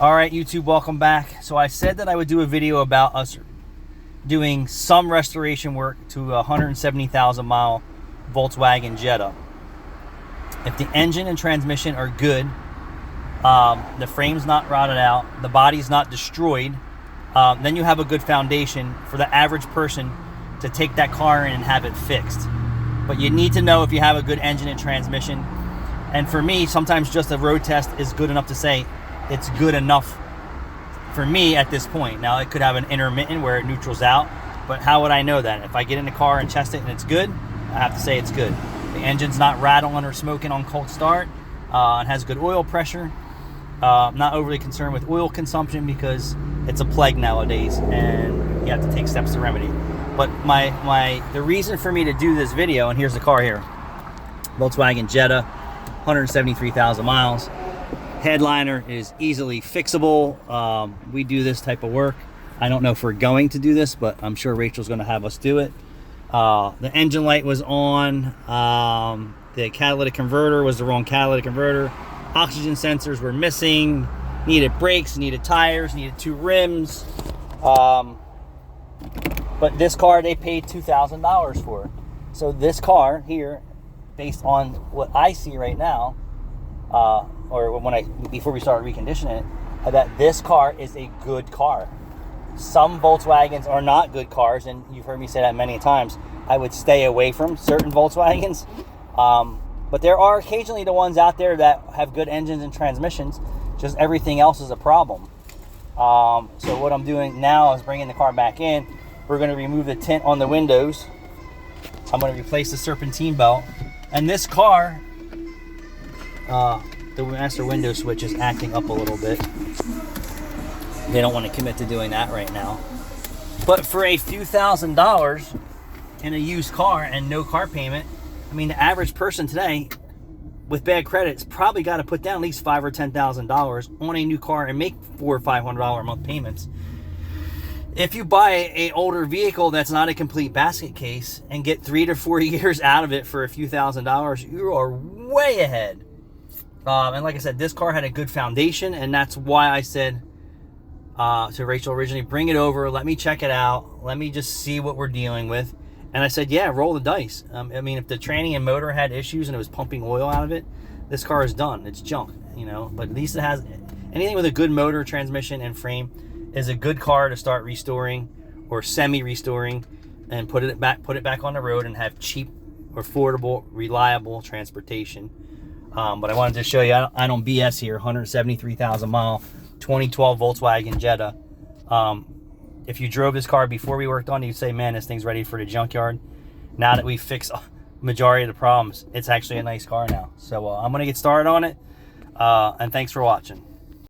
All right, YouTube, welcome back. So I said that I would do a video about us doing some restoration work to a 170,000 mile Volkswagen Jetta. If the engine and transmission are good, the frame's not rotted out, the body's not destroyed, then you have a good foundation for the average person to take that car in and have it fixed. But you need to know if you have a good engine and transmission. And for me, sometimes just a road test is good enough to say it's good enough for me at this point. Now, it could have an intermittent where it neutrals out, but how would I know that? If I get in the car and test it and it's good, I have to say it's good. The engine's not rattling or smoking on cold start. It has good oil pressure. I'm not overly concerned with oil consumption because it's a plague nowadays and you have to take steps to remedy. But the reason for me to do this video, and here's the car here, Volkswagen Jetta, 173,000 miles. Headliner is easily fixable. We do this type of work. I don't know if we're going to do this, but I'm sure Rachel's going to have us do it. The engine light was on. The catalytic converter was the wrong catalytic converter. Oxygen sensors were missing. Needed brakes, needed tires, needed 2 rims. But this car they paid $2,000 for. So this car here, based on what I see right now, or before we started reconditioning it, that this car is a good car. Some Volkswagens are not good cars, and you've heard me say that many times. I would stay away from certain Volkswagens, but there are occasionally the ones out there that have good engines and transmissions. Just everything else is a problem. So what I'm doing now is bringing the car back in. We're going to remove the tint on the windows. I'm going to replace the serpentine belt, and this car, the master window switch is acting up a little bit. They don't want to commit to doing that right now. But for a few $1,000s in a used car and no car payment, I mean, the average person today with bad credit's probably got to put down at least $5,000 or $10,000 on a new car and make $400 or $500 a month payments. If you buy an older vehicle that's not a complete basket case and get 3 to 4 years out of it for a few $1,000s, you are way ahead. And like I said, this car had a good foundation, and that's why I said to Rachel originally, bring it over, let me check it out, let me just see what we're dealing with. And I said, yeah, roll the dice. I mean, if the tranny and motor had issues and it was pumping oil out of it, this car is done. It's junk, you know. But at least it has anything with a good motor, transmission, and frame is a good car to start restoring or semi-restoring and put it back on the road and have cheap, affordable, reliable transportation. But I wanted to show you, I don't BS here. 173,000 mile 2012 Volkswagen Jetta. If you drove this car before we worked on it, you'd say, man, this thing's ready for the junkyard. Now that we fixed a majority of the problems, it's actually a nice car now. So I'm going to get started on it. And thanks for watching.